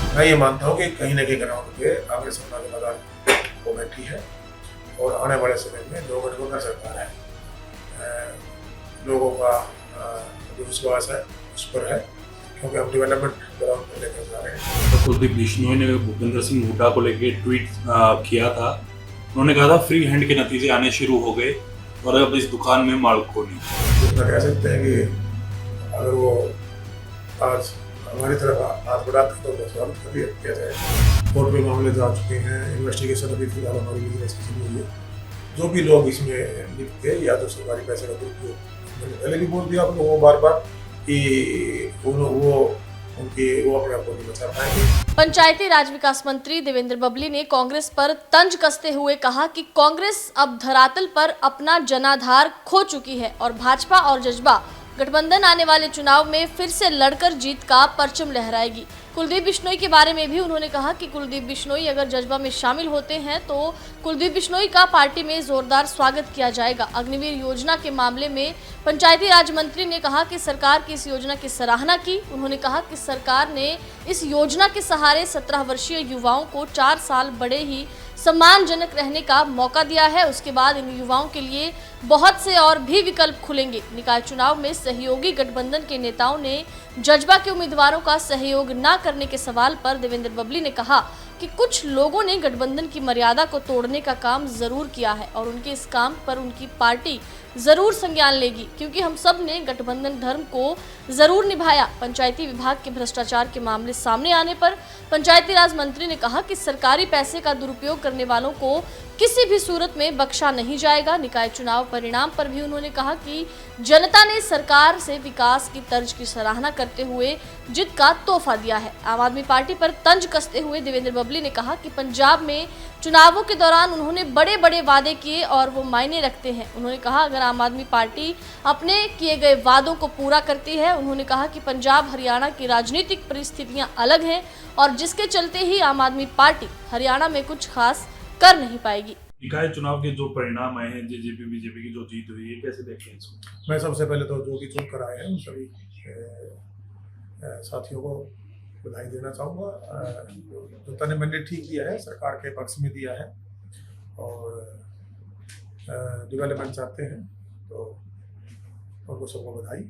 मैं ये मानता हूँ कि कहीं न कहीं ग्राउंड पे कांग्रेस अपना लगातार वो बैठी है और आने वाले समय में जो गठबंधन सरकार है लोगों का जो विश्वास है उस पर है, क्योंकि हम डेवलपमेंट ग्राउंड पर लेकर जा रहे हैं। तो कुलदीप बिश्नोई ने भूपेंद्र सिंह हुड्डा को लेकर ट्वीट किया था। उन्होंने कहा था फ्री हैंड के नतीजे आने शुरू हो गए और अब इस दुकान में मालिकों नहीं। इतना कह सकते हैं कि अगर वो आज हमारी तरफ हाथ बढ़ाते तो स्वागत किया जाए। कोर्ट में मामले जा चुके हैं, इन्वेस्टिगेशन अभी फिलहाल हमारी इन्वेस्टिगेशन हुई है। जो भी लोग इसमें लिप्त थे या तो सरकारी पैसे का दुरुपयोग, मैंने पहले भी बोल दिया आप लोगों को बार-बार कि वो अपने आप को नहीं बचा पाएंगे। पंचायती राज विकास मंत्री देवेंद्र बबली ने कांग्रेस पर तंज कसते हुए कहा कि कांग्रेस अब धरातल पर अपना जनाधार खो चुकी है और भाजपा और जज्बा गठबंधन आने वाले चुनाव में फिर से लड़कर जीत का परचम लहराएगी। कुलदीप बिश्नोई के बारे में भी उन्होंने कहा कि कुलदीप बिश्नोई अगर जज्बा में शामिल होते हैं तो कुलदीप बिश्नोई का पार्टी में जोरदार स्वागत किया जाएगा। अग्निवीर योजना के मामले में पंचायती राज मंत्री ने कहा कि सरकार की इस योजना की सराहना की। उन्होंने कहा कि सरकार ने इस योजना के सहारे 17 वर्षीय युवाओं को 4 साल बड़े ही सम्मानजनक रहने का मौका दिया है। उसके बाद इन युवाओं के लिए बहुत से और भी विकल्प खुलेंगे। निकाय चुनाव में सहयोगी गठबंधन के नेताओं ने जज्बा के उम्मीदवारों का सहयोग न करने के सवाल पर देवेंद्र बबली ने कहा कि कुछ लोगों ने गठबंधन की मर्यादा को तोड़ने का काम जरूर किया है और उनके इस काम पर उनकी पार्टी जरूर संज्ञान लेगी, क्योंकि हम सब ने गठबंधन धर्म को जरूर निभाया। पंचायती विभाग के भ्रष्टाचार के मामले सामने आने पर पंचायती राज मंत्री ने कहा कि सरकारी पैसे का दुरुपयोग करने वालों को किसी भी सूरत में बख्शा नहीं जाएगा। निकाय चुनाव परिणाम पर भी उन्होंने कहा कि जनता ने सरकार से विकास की तर्ज की सराहना करते हुए जीत का तोहफा दिया है। आम आदमी पार्टी पर तंज कसते हुए देवेंद्र बबली ने कहा कि पंजाब में चुनावों के दौरान उन्होंने बड़े बड़े वादे किए और वो मायने रखते हैं। उन्होंने कहा अगर आम आदमी पार्टी अपने किए गए वादों को पूरा करती है। उन्होंने कहा कि पंजाब हरियाणा की राजनीतिक परिस्थितियां अलग हैं और जिसके चलते ही आम आदमी पार्टी हरियाणा में कुछ खास कर नहीं पाएगी। निकाय चुनाव के जो परिणाम आए हैं, जेजेपी बीजेपी की जो जीत हुई है, कैसे देखें इसको? मैं सबसे पहले तो जो भी चुन कर आए हैं उन सभी साथियों को बधाई देना चाहूँगा। जनता ने मैंडेट ठीक दिया है, सरकार के पक्ष में दिया है और डेवलपमेंट चाहते हैं, तो उनको सबको बधाई।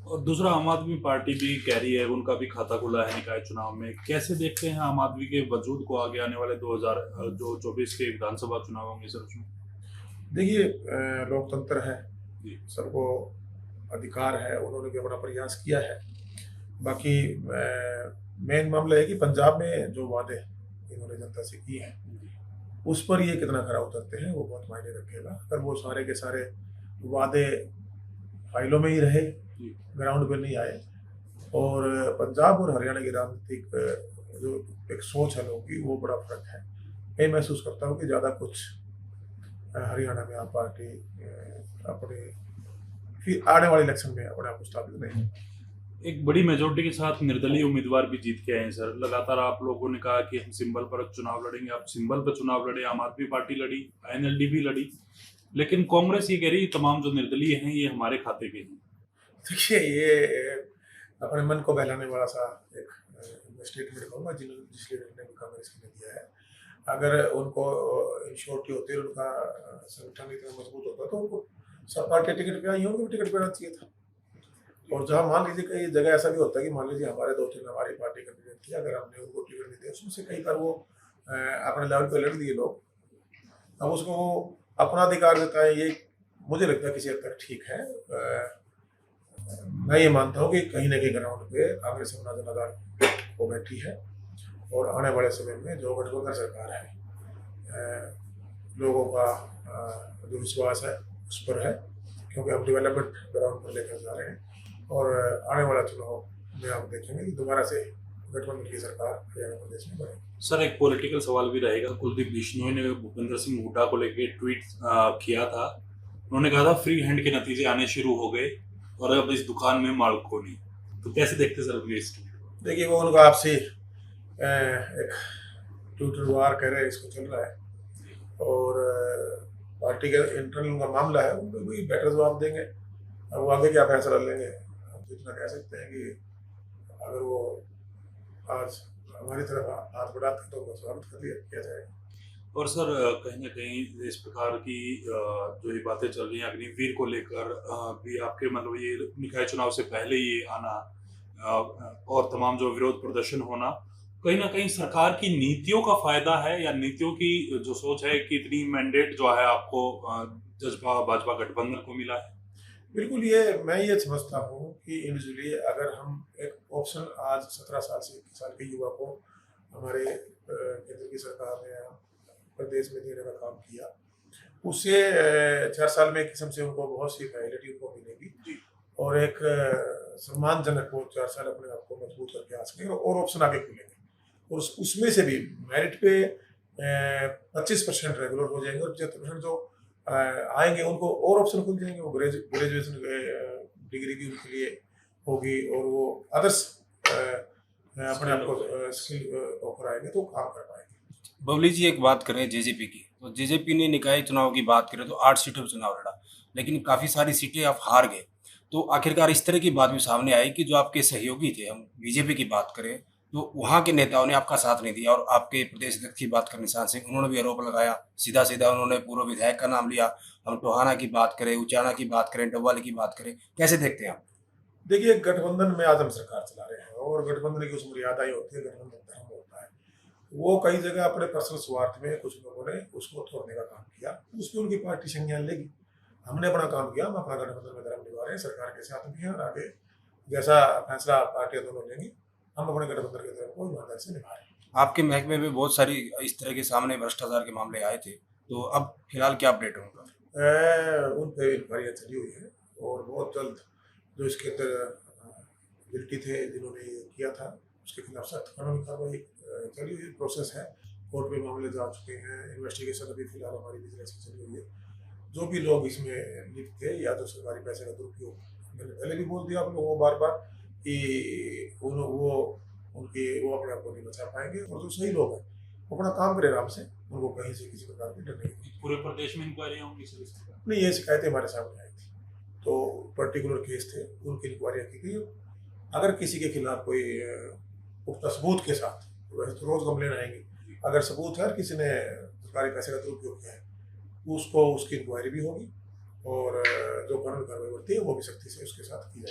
और दूसरा, आम आदमी पार्टी भी कह रही है उनका भी खाता खुला है निकाय चुनाव में। कैसे देखते हैं आम आदमी के वजूद को आगे आने वाले 2024 के विधानसभा चुनाव होंगे सर उसमें? देखिए, लोकतंत्र है, सबको अधिकार है, उन्होंने भी अपना प्रयास किया है। बाकी मेन मामला है कि पंजाब में जो वादे इन्होंने जनता से किए हैं उस पर ये कितना खरा उतरते हैं वो बहुत मायने रखेगा। अगर वो सारे के सारे वादे फाइलों में ही रहे, ग्राउंड पे नहीं आए, और पंजाब और हरियाणा की राजनीतिक जो एक सोच है लोगों की वो बड़ा फर्क है। मैं महसूस करता हूँ कि ज़्यादा कुछ हरियाणा में आप पार्टी अपने फिर आने वाले इलेक्शन में अपने आप को स्थापित नहीं। एक बड़ी मेजोरिटी के साथ निर्दलीय उम्मीदवार भी जीत के आए हैं सर। लगातार आप लोगों ने कहा कि हम सिंबल पर चुनाव लड़ेंगे, आप सिंबल पर चुनाव लड़े, आम आदमी पार्टी लड़ी, एनएलडी भी लड़ी, लेकिन कांग्रेस ये कह रही है तमाम जो निर्दलीय हैं ये हमारे खाते के हैं। देखिए, ये अपने मन को बहलाने वाला सा एक स्टेटमेंट कहूँगा जिस लीडर ने कांग्रेस ने दिया है। अगर उनको इंश्योरिटी होती है, उनका संगठन इतना मजबूत होता तो उनको सब पार्टी टिकट पे आई होंगे, टिकट पे आना चाहिए था। और जहाँ मान लीजिए कई जगह ऐसा भी होता है कि मान लीजिए हमारे 2-3 हमारी पार्टी कैंडिडेट थी, अगर हमने उनको टिकट नहीं दिया, उसमें से कई बार वो अपने लेवल पे लड़ दिए लोग, अब उसको अपना अधिकार देता है, ये मुझे लगता है किसी हद तक ठीक है। मैं ये मानता हूँ कि कहीं ना कहीं ग्राउंड पे कांग्रेस अपना जनाधार वो बैठी है और आने वाले समय में जो गठबंधन सरकार है लोगों का जो विश्वास है उस पर है, क्योंकि हम डेवलपमेंट ग्राउंड पर लेकर जा रहे हैं और आने वाला चुनाव में आप देखेंगे कि दोबारा से गठबंधन की सरकार हरियाणा प्रदेश में बनेगी। सर, एक पॉलिटिकल सवाल भी रहेगा। कुलदीप बिश्नोई ने भूपेंद्र सिंह हुड्डा को लेकर ट्वीट किया था। उन्होंने कहा था फ्री हैंड के नतीजे आने शुरू हो गए और अब इस दुकान में मालिकों नहीं। तो कैसे देखते सर अपने इसकी? देखिए, वो उनका आपसी एक ट्विटर वार कह रहे हैं, इसको चल रहा है और पार्टी का इंटरनल उनका मामला है, उनको भी बेटर जवाब देंगे। अब वो आगे क्या फैसला लेंगे, हम तो इतना कह सकते हैं कि अगर वो आज हमारी तरफ हाथ बढ़ाते तो उसका स्वागत किया जाएगा। और सर कहीं ना कहीं इस प्रकार की जो ये बातें चल रही हैं अग्निवीर को लेकर भी आपके मतलब ये निकाय चुनाव से पहले ये आना और तमाम जो विरोध प्रदर्शन होना कहीं ना कहीं सरकार की नीतियों का फायदा है या नीतियों की जो सोच है कि इतनी मैंडेट जो है आपको जज्बा भाजपा गठबंधन को मिला है? बिल्कुल, ये मैं ये समझता हूँ कि इंडिविजुअली अगर हम एक ऑप्शन आज 17 साल से 21 साल के युवा को हमारे केंद्र की सरकार ने प्रदेश में देने का काम किया, उससे 4 साल में एक किस्म से उनको बहुत सी फैसिलिटी उनको मिलेगी और एक सम्मानजनक वो 4 साल अपने आप को मजबूत करके आ सकेंगे और ऑप्शन आगे खुलेंगे और उसमें से भी मेरिट पे 25% रेगुलर हो जाएंगे और 75% जो आएंगे उनको और ऑप्शन खुल जाएंगे। वो ग्रेजुएशन डिग्री भी उनके लिए होगी और वो अदर्स अपने आप को स्किल ऑफर आएंगे तो काम कर पाएंगे। बबली जी, एक बात करें जेजेपी की, तो जेजेपी ने निकाय चुनाव की बात करें तो 8 सीटों पर चुनाव लड़ा, लेकिन काफ़ी सारी सीटें आप हार गए। तो आखिरकार इस तरह की बात भी सामने आई कि जो आपके सहयोगी थे, हम बीजेपी की बात करें तो वहाँ के नेताओं ने आपका साथ नहीं दिया और आपके प्रदेश अध्यक्ष की बात करें निशान सिंह, उन्होंने भी आरोप लगाया, सीधा सीधा उन्होंने पूर्व विधायक का नाम लिया। हम टोहाना की बात करें, उचाना की बात करें, डब्बाली की बात करें, कैसे देखते हैं आप? देखिए, गठबंधन में आज हम सरकार चला रहे हैं और गठबंधन की कुछ मर्यादाएं होती है, गठबंधन धर्म होता है। वो कई जगह अपने पर्सनल स्वार्थ में कुछ लोगों ने उसको तोड़ने का काम किया, उसमें उनकी पार्टी संज्ञान लेगी। हमने अपना काम किया, हम अपना गठबंधन में धर्म निभा रहे हैं, सरकार के साथ भी हैं और आगे जैसा फैसला पार्टियां दोनों लेंगी हम अपने गठबंधन के धर्म को ईमानदारी से निभा रहे हैं। आपके महकमे में बहुत सारी इस तरह के सामने भ्रष्टाचार के मामले आए थे, तो अब फिलहाल क्या अपडेट होगा? उन पर इंक्वायरियाँ चली हुई है और बहुत जल्द जो इसके अंदर गिल्टी थे जिन्होंने ये किया था उसके खिलाफ सख्त कानूनी कार्रवाई चली हुई प्रोसेस है। कोर्ट में मामले जा चुके हैं, इन्वेस्टिगेशन अभी फिलहाल हमारी विजिलेंस की चली हुई है। जो भी लोग इसमें लिप्त थे या जो सरकारी पैसे का दुरुपयोग, मैंने पहले भी बोल दिया आप लोगों को बार बार कि वो अपने आप को नहीं बचा पाएंगे और जो सही लोग हैं वो अपना काम करें आराम से, उनको कहीं से किसी प्रकार की डर नहीं। पूरे प्रदेश में इंक्वायरी होंगी सर इस तरह? नहीं, ये शिकायतें हमारे सामने आई थी तो पर्टिकुलर केस थे, उनकी इंक्वायरियाँ की गई। अगर किसी के खिलाफ कोई पुख्ता सबूत के साथ, वैसे तो रोज कंप्लेन आएंगी, अगर सबूत है किसी ने सरकारी पैसे का दुरुपयोग किया है उसको उसकी इंक्वायरी भी होगी और जो कानूनी कार्रवाई बढ़ती है वो भी सख्ती से उसके साथ की जाएगी।